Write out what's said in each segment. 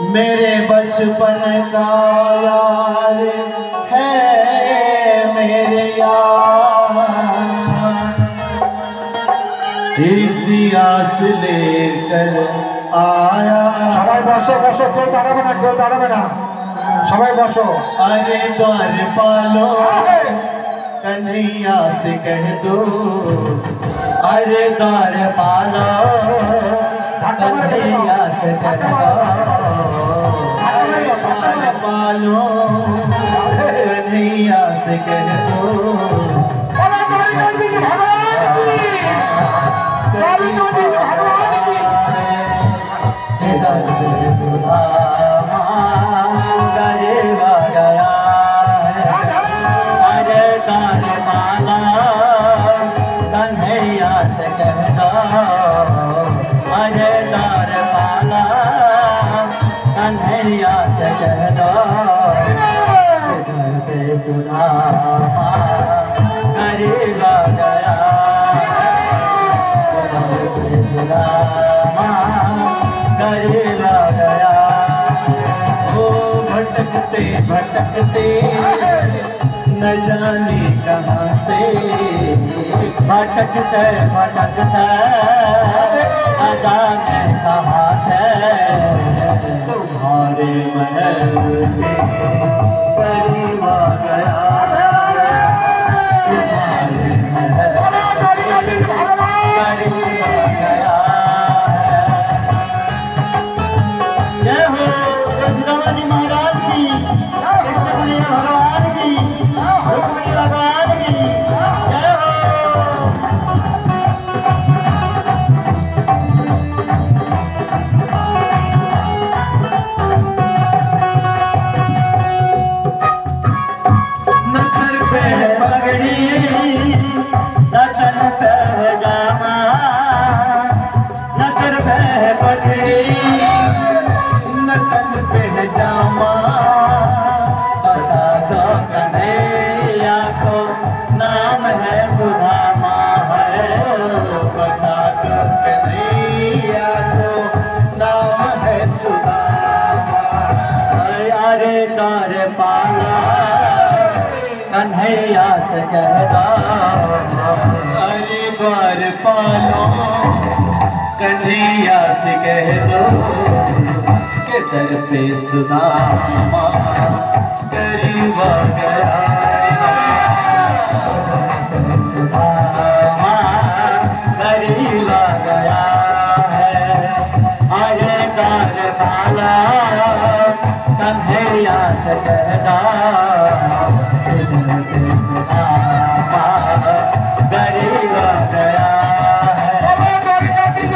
मेरे बचपन का यार है मेरे यार, इसी आस लेकर आया। সবাই বসো বসো, কেউ দাঁড়াবে না, কেউ দাঁড়াবে না, সবাই বসো। अरे द्वार पालो कन्हैया से कह दो, अरे द्वार पालो कन्हैया से कह दो, अरे द्वार पालो कन्हैया से कह दो। कन्हैया से कह दो सुधा गरीब गया, सुधा गरीब गया। वो भटकते भटकते न जाने कहाँ से, भटकते भटकते न जाने कहाँ से, तुम्हारे महल के करीब आ गया, तुम्हारे महल के करीब आ गया। जय हो कृष्ण जी महाराज की, कृष्ण कन्हैया भगवान की, रुक्मिणी भगवान की जय हो। कन्हैया से कह दो, अरे द्वार पालो कन्हैया से कह दो, के दर पे सुदामा गरीब आ गया, सुदामा गरीब आ गया है। अरे द्वार पालो कन्हैया से कह दो, गरीब गया है।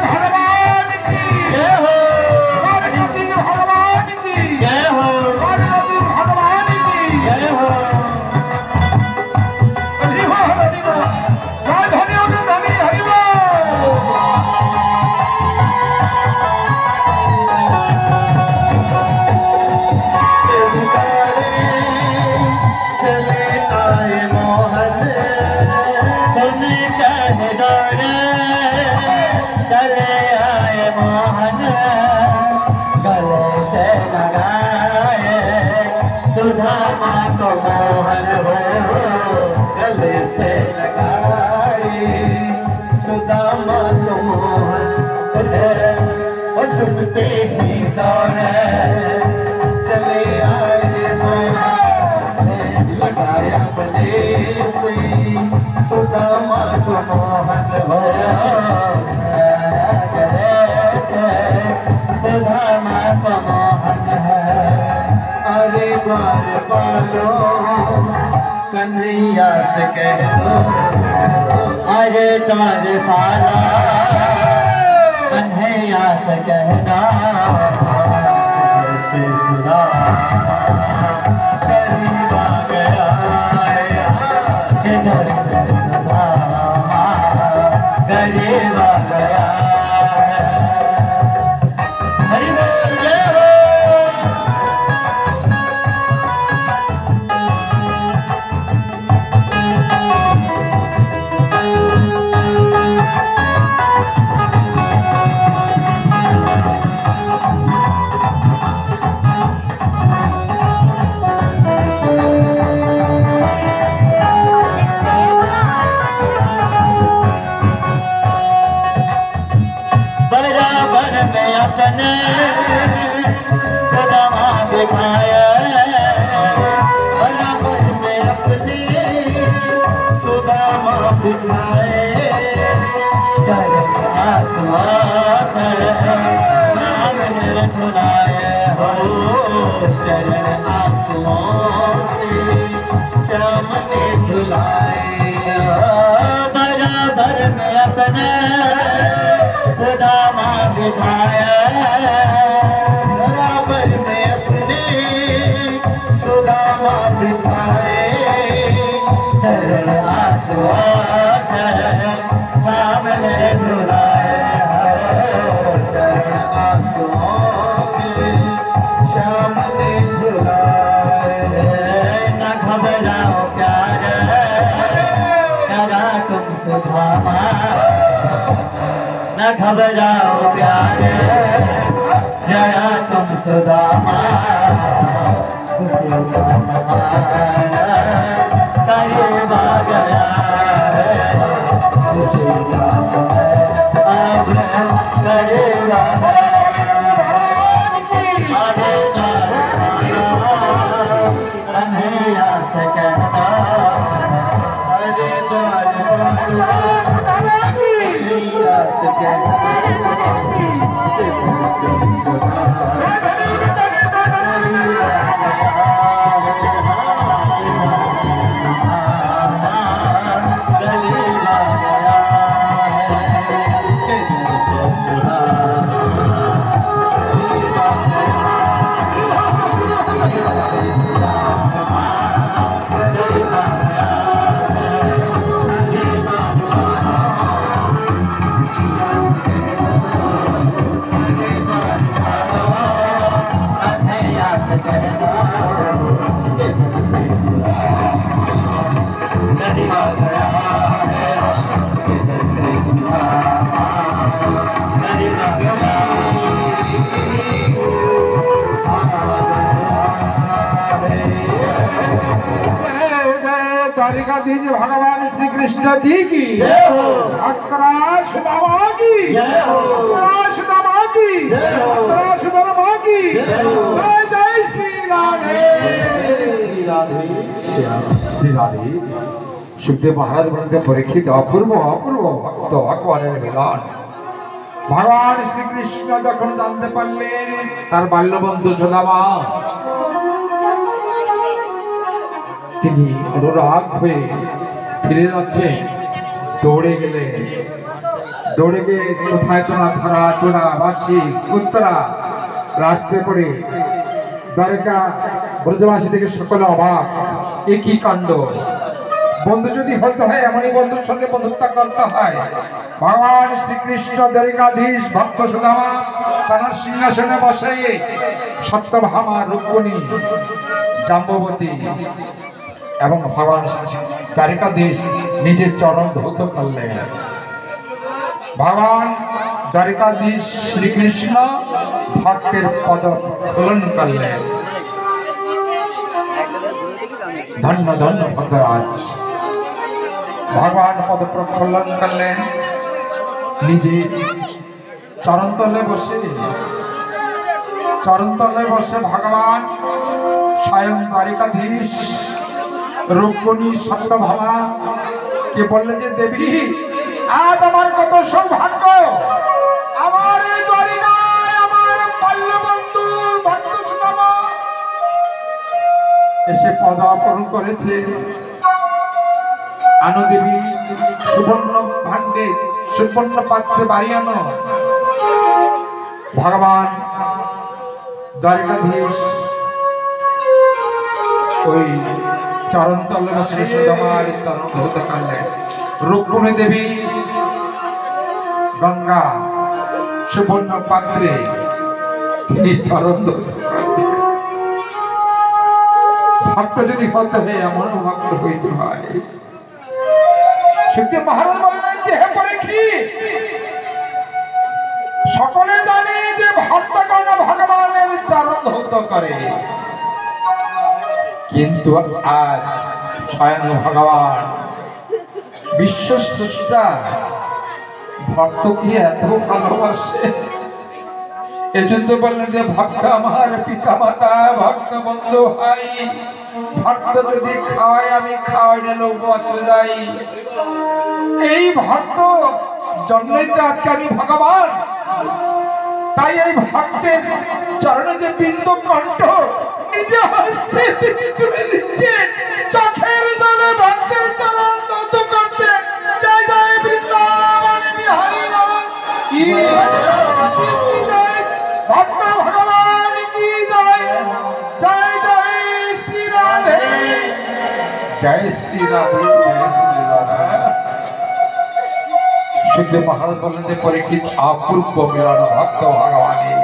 भगवान की जय हो, भगवान की जय हो, भगवान की जय हो। हरि हो हरि हो, जय धन्य हो धन्य हरि हो। चले आए मोहन, सुन कह दौड़े चले आए मोहन, गले से लगाए सुदामा को मोहन हो, गले से लगाए सुदामा को मोहन, उसे सुनते ही दौड़े चले आए मोहन, लगाया बले से सुदामा को मोहन हो, सुदामा को मोहन है। अरे द्वार पालो कन्हैया से कह दो, अरे द्वार पालो कन्हैया से कह दो, सुदामा गरीब आ गया, सुदामा गरीब आ गया। हरि बोल जय हो। धुलाए हो चरण आंसुओं से श्याम ने धुलाए बराबर में अपने सुदामा बिठाया बराबर में अपने सुदामा बिठाए चरण आंसुओं से सामने धुलाए हो चरण आंसुओं के श्याम ने धुलाए न घबराओ प्यारे जरा तुम सुधामा न घबराओ प्यारे जरा तुम सुदामा खुशी का समाना करीब आ गया है खुशी का समय अब करीब आ गया आगे कन्हैया से कहना अरे द्वार कन्हैया से कहना द्वारिकाधीश भगवान श्री कृष्ण जी की जय हो अक्तरा सुदामा की जय हो अक्तरा सुदामा की जय हो अक्तरा सुदामा की जय हो जय जय श्री राधे श्री राधे श्याम श्री राधे सुखदेव महाराज বলতে পরীক্ষিত অপূর্ব অপূর্ব ভক্ত ভগবানের মিলন ভগবান শ্রীকৃষ্ণ যখন জানতে পারলেন তার বাল্যবন্ধু সুদামা তিনি অনুরাগ হয়ে ফিরে যাচ্ছে দৌড়ে গেলেন দৌড়ে গিয়ে কোথায় টোনা ধরা টোনা বাসি উত্তরা রাস্তে করে দ্বারকা ব্রজবাসী থেকে সকলে অবাক এ কি কাণ্ড বন্ধু যদি হতে হয় এমনই বন্ধুর সঙ্গে বন্ধুত্ব করতে হয় ভগবান শ্রীকৃষ্ণ দ্বারিকাধীশ ভক্ত সুদামা তার সিংহাসনে বসে সত্যভামা রুক্মিণী জাম্ববতী এবং ভগবান দ্বারিকাধীশ নিজের চরণ ধৌত করলেন ভগবান দ্বারিকাধীশ শ্রীকৃষ্ণ ভক্তের পদ প্রলন করলেন ধন্য ধন্য ভক্তরাজ ভগবান পদ প্রক্ষালন করলেন নিজে চরণতলে বসে ভগবান স্বয়ং দ্বারিকাধীশ রুক্মিণী সত্যভামা কে বললেন যে দেবী আজ আমার কত সৌভাগ্য আমার এই দ্বারিকায় আমার বাল্যবন্ধু ভক্ত সুদামা এসে পদার্পণ করেছে আনো দেবী সুবর্ণ ভাণ্ডে সুবর্ণ পাত্রে বাড়ি আনো ভগবান দ্বারিকাধীশ ওই চরণতলে বসে সুদামার চরণ ধৌত করলেন রুক্মিণী দেবী গঙ্গা সুবর্ণ পাত্রে তিনি চরণ ধৌত করলেন ভক্ত যদি হতে হয় এমন ভক্ত হইতে হয় সুখদেব মহারাজ বললেন যে হে পরীক্ষিত সকলে জানে যে ভক্তগণ ভগবানের চরণ ধৌত করে কিন্তু আজ স্বয়ং ভগবান বিশ্ব স্রষ্টা ভক্তকে এত ভালোবাসে এজন্য বললেন যে ভক্ত আমার পিতা মাতা ভক্ত বন্ধু ভাই ভক্ত যদি খাওয়াই আমি খাওয়াই নিলে উপবাসে যাই এই ভক্ত জন্যই তো আজকে আমি ভগবান তাই এই ভক্তের চরণে যে বিন্দু কণ্ঠ নিজে হস্তে তিনি তুলে দিচ্ছেন, চোখের দলে ভক্তের চরণ নত করছেন। জয় জয় বৃন্দাবন বিহারী লাল কি জয়, ভক্ত ভগবান কি জয়। জয় জয় শ্রী রাধে, জয় শ্রী রাধে, জয় শ্রী রাধে। শুদ্ধ মহারাজ বললেন যে পরীক্ষিত অপূর্ব মিলন ভক্ত ভগবানের,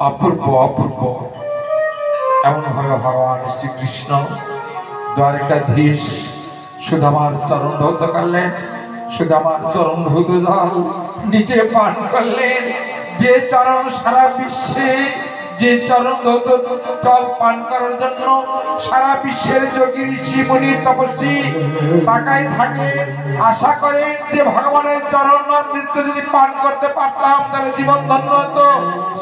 অপূর্ব অপূর্ব। এমন ভাবে ভগবান শ্রীকৃষ্ণ দ্বারকাধীশ সুদামার চরণ ধৌত করলেন, সুদামার চরণ ধৌত জল নিজে পান করলেন। যে চরণ সারা বিশ্বে, যে চরণ ধৌত জল পান করার জন্য সারা বিশ্বের যোগী ঋষি মুনি তপস্বী তাকাই থাকেন, আশা করেন যে ভগবানের চরণ নৃত্য যদি পান করতে পারতাম তাহলে জীবন ধন্য হতো।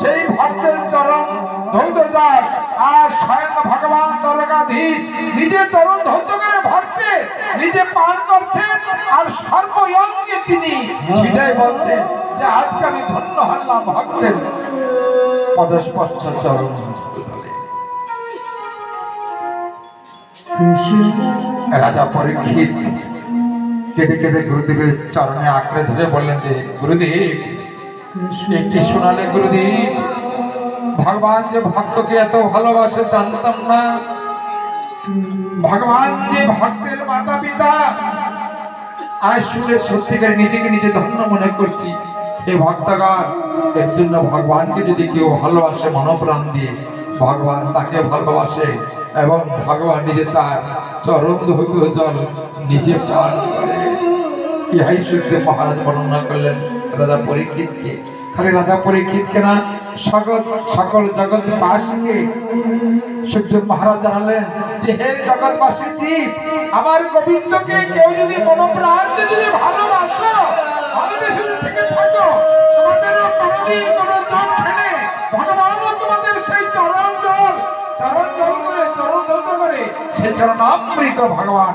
সেই ভক্তের চরণ ধৌত জল আর স্বয়ং ভগবান দ্বারকাধীশ নিজে চরণ ধৌত করে ভক্তে নিজে পান করছেন। আর সর্বঙ্গে তিনি সেটাই বলছেন যে আজকে আমি ধন্য হলাম ভক্তের পদস্পর্শ চরণ। রাজা পরীক্ষিত কেঁদে কেঁদে গুরুদেবের চরণে আঁকড়ে ধরে বললেন যে গুরুদেব কি শোনালে গুরুদেব, ভগবান যে ভক্তকে এত ভালোবাসে জানতাম না। ভগবান যে ভক্তের মাতা পিতা, আজ শুনে সত্যিকার নিজেকে নিজে ধন্য মনে করছি। এই ভক্তগণ এর জন্য ভগবানকে যদি কেউ ভালোবাসে মনোপ্রাণ দিয়ে, ভগবান তাকে ভালোবাসে এবং ভগবান নিজে তার চরণ ধৌত জল নিজে পান করে। ইহাই শুদ্ধ মহারাজ বর্ণনা করলেন রাজা পরীক্ষিতকে। খালি রাজা পরীক্ষিতকে না, সকল জগৎবাসীকে শুদ্ধ মহারাজ জানালেন যে হে জগৎবাসী জীব, আমার গোবিন্দকে কেউ যদি মনোপ্রাণ দিয়ে যদি ভালোবাসো, ভালোবেসে থেকে থাকো, তোমাদের কোনোদিন কোনো জল খেলে ভগবানও তোমাদের সেই চরণ জল করে চরণ ধৌত করে সেই চরণামৃত ভগবান।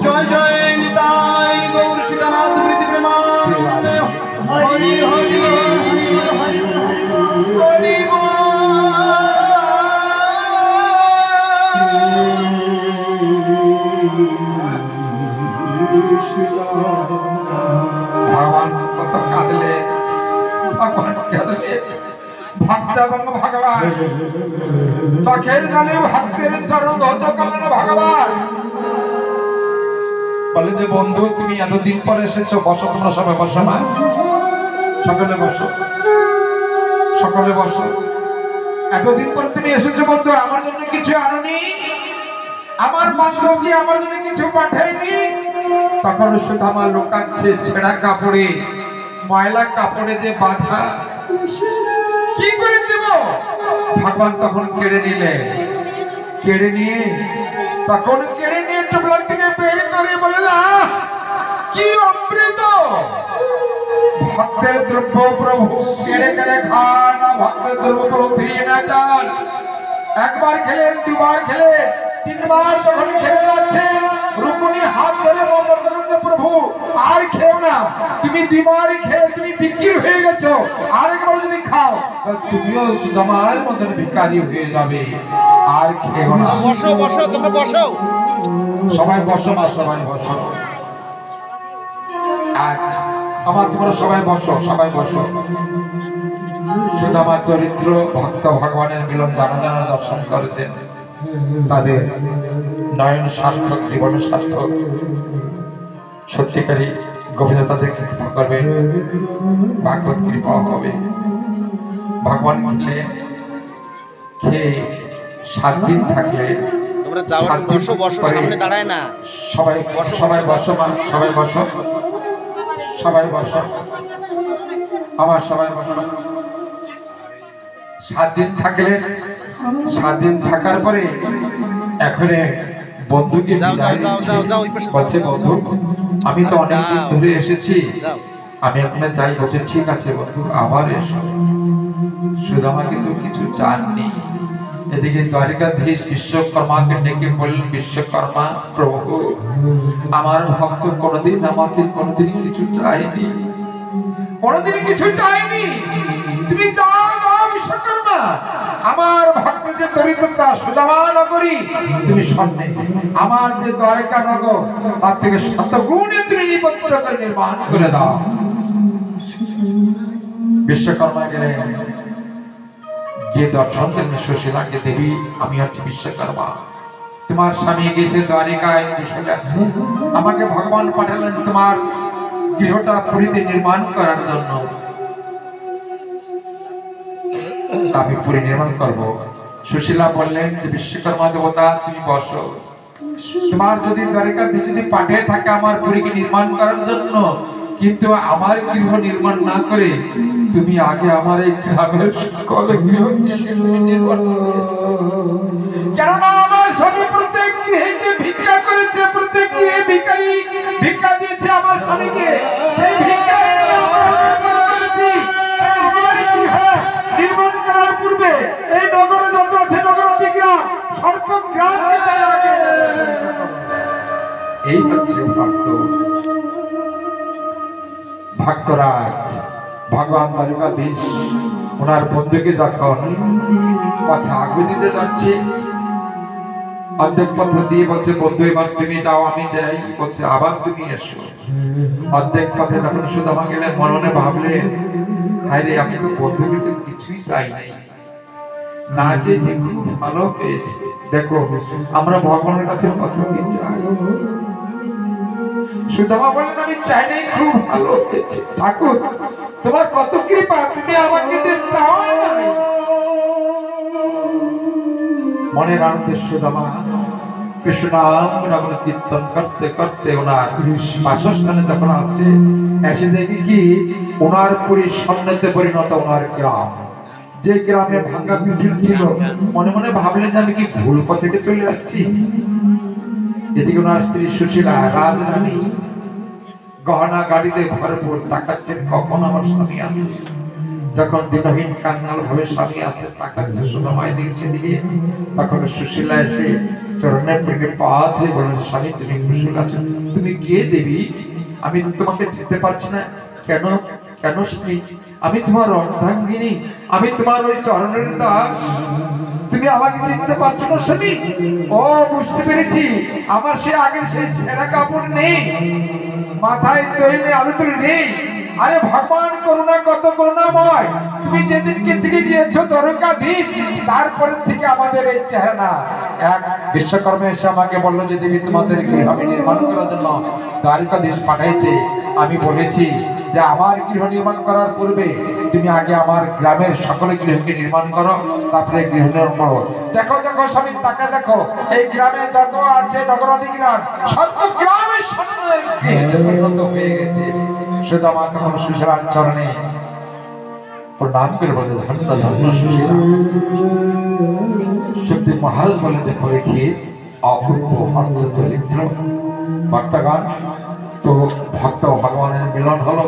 জয় জয় নিতাই গৌর সীতানাথ প্রীতি প্রেমানন্দে হরি হরি হরি ভগবান কত কাঁদলে, ভগবান কাঁদলে, ভক্ত এবং ভগবান চোখের জলে ভক্তের চরণ ধৌত করলেন ভগবান। বলে যে বন্ধু তুমি এতদিন পরে এসেছো, বসো, তোমরা সবাই বসো, মা সকলে বসো, সকলে বসো। এতদিন পরে তুমি এসেছো বন্ধু, আমার জন্য কিছু আনোনি? আমার বান্ধব কি আমার জন্য কিছু পাঠায়নি? তখন সুদামা লুকাচ্ছে ছেঁড়া কাপড়ে, ময়লা কাপড়ে যে বাঁধা, কি করে দেব? ভগবান তখন কেড়ে নিলেন, কেড়ে নিয়ে টোপলা থেকে বের করে বলে কি অমৃত, ভক্তের দ্রব্য প্রভু কেড়ে কেড়ে খান, ভক্তের দ্রব্য প্রভু ফিরিয়ে না যান। একবার খেলেন, দুবার খেলেন, তিনবার যখন খেলে যাচ্ছেন, রুকুনি হাত ধরে প্রভু আর খেও না, তুমি দুবারই খেয়ে তুমি বিক্রি হয়ে গেছো, আরেকবার যদি খাও তুমিও সুদামার মতন ভিখারি হয়ে যাবে, আর খেও না। বসো বসো, তোমরা বসো, সবাই বসো না, সবাই বসো। আজ আমার তোমরা সবাই বসো, সবাই বসো। সুদামার চরিত্র ভক্ত ভগবানের মিলন জানা জানা দর্শন করেছেন, তাদের নয়ন সার্থক, জীবন সার্থক। সত্যিকারী গোবিন্দ তাদের কৃপা করবে, ভাগবত কৃপা হবে। ভগবান খেয়ে 7 দিন থাকলে তোমরা যাও, বসো বসো, সামনে দাঁড়ায় না, সবাই সবাই বসো, মা সবাই বসো, সবাই বসো, আমার সবাই বসো। 7 দিন থাকলেন, 7 দিন থাকার পরে এখন বন্ধুকে বলছে বন্ধু আমি তো অনেকদিন ধরে এসেছি, আমি এখানে যাই। বলছে ঠিক আছে বন্ধু, আবার এসো। সুদামা কিন্তু কিছু চাননি। এদিকে দ্বারিকাধীশ বিশ্বকর্মাকে ডেকে বললেন, বিশ্বকর্মা প্রভু, আমার ভক্ত কোনোদিন আমাকে কোনোদিন কিছু চাইনি, কোনোদিন কিছু চাইনি। তুমি যাও যাও বিশ্বকর্মা, আমার ভক্ত যে দরিদ্রতা সুদামা নগরী তুমি শোনে, আমার যে দ্বারকা নগর তার থেকে শতগুণে তুমি নিবদ্ধ করে নির্মাণ করে দাও। বিশ্বকর্মা গেলেন, গিয়ে দর্শন দিলেন সুশীলাকে, দেবী আমি হচ্ছি বিশ্বকর্মা, তোমার স্বামী গেছে দ্বারিকায় কুশলে আছে, আমাকে ভগবান পাঠালেন তোমার গৃহটা পুরীতে নির্মাণ করার জন্য, আমি পুরী নির্মাণ করব। সুশীলা বললেন যে বিশ্বকর্মা দেবতা তুমি বসো, তোমার যদি দ্বারিকাধীশ যদি পাঠিয়ে থাকে আমার পুরীকে নির্মাণ করার জন্য, কিন্তু আমার গৃহ নির্মাণ না করে তুমি আগে আমার এই গ্রামের সকল গৃহ নির্মাণ করো। কেননা আমার স্বামী প্রত্যেক গৃহে যে ভিক্ষা করেছে, প্রত্যেক গৃহে ভিখারি ভিক্ষা দিয়েছে আমার স্বামীকে, সেই ভিক্ষা নির্মাণ করার পূর্বে এই নগরে যত আছে নগরাদি গ্রাম সর্বগ্রাম এই হচ্ছে ভক্ত ভক্তরাজ ভগবান দ্বারকাধীশ ওনার বন্ধুকে যখন পথে আগুন দিতে যাচ্ছে, অর্ধেক পথ দিয়ে বলছে বন্ধু এবার তুমি যাও আমি যাই, বলছে আবার তুমি এসো। অর্ধেক পথে যখন সুদামা গেলেন মনে মনে ভাবলেন, আরে আমি তো বন্ধুকে তো কিছুই চাই নাই, না চেয়েছি খুব ভালো পেয়েছি। দেখো আমরা ভগবানের কাছে কত কি চাই। সুদামা বললেন আমি চাই নাই, খুব ভালো পেয়েছি, ঠাকুর তোমার কত কৃপা, তুমি আমাকে চাও না। মনের আনন্দে সুদামা কৃষ্ণ নাম কীর্তন করতে করতে ওনার বাসস্থানে যখন আসছে, এসে দেখি কি ওনার পুরী সন্ন্যাসে পরিণত ওনার গ্রাম, যে গ্রামে ভাঙ্গা পিঠির ছিল। মনে মনে ভাবলেন যে আমি কি ভুল পথ থেকে চলে আসছি। এদিকে ওনার স্ত্রী সুশীলা রাজরানী গহনা গাড়িতে ভরপুর তাকাচ্ছেন কখন আমার স্বামী আসছে। যখন দিনহীন কাঙ্গাল ভাবে স্বামী আসছে তাকাচ্ছে সুদামায় দিকে সেদিকে, তখন সুশীলা এসে চরণে পড়ে পা ধুয়ে বলেন, স্বামী তুমি কুশল আছো? তুমি কে দেবী? আমি তো তোমাকে চিনতে পারছি না। কেন কেন স্বামী? আমি তোমার অর্ধাঙ্গিনী, আমি তোমার ওই চরণের দাস, তুমি আমাকে চিনতে পারছো না স্বামী? ও বুঝতে পেরেছি, আমার সে আগের সেই ছেঁড়া কাপড় নেই, মাথায় তৈরি নেই, আলু তৈরি নেই। আরে ভগবান করুণা কত করুণাময়, তুমি যেদিনকে থেকে গিয়েছো দ্বারকাধীশ তারপরে থেকে আমাদের এই চেহারা। এক বিশ্বকর্মা এসে আমাকে বললো যে দেবী তোমাদের গৃহ নির্মাণ করার জন্য দ্বারকাধীশ পাঠাইছে। আমি বলেছি যে আমার গৃহ নির্মাণ করার পূর্বে তুমি আগে আমার গ্রামের সকলে গৃহকে নির্মাণ করো, তারপরে গৃহ নির্মাণ করো। দেখো দেখো স্বামী তাকে দেখো, এই গ্রামে যত আছে নগরাদি গ্রাম সর্বগ্রামের সামনে পরিণত হয়ে গেছে। সুদামা তখন সুশীলার চরণে প্রণাম করে বলে, ধন্য ধন্য সুশীলা। সুখদেব মহারাজ বলেন যে পরীক্ষে অপূর্ব ভক্ত চরিত্র। ভক্তগণ তো ভক্ত ভগবানের মিলন হলো।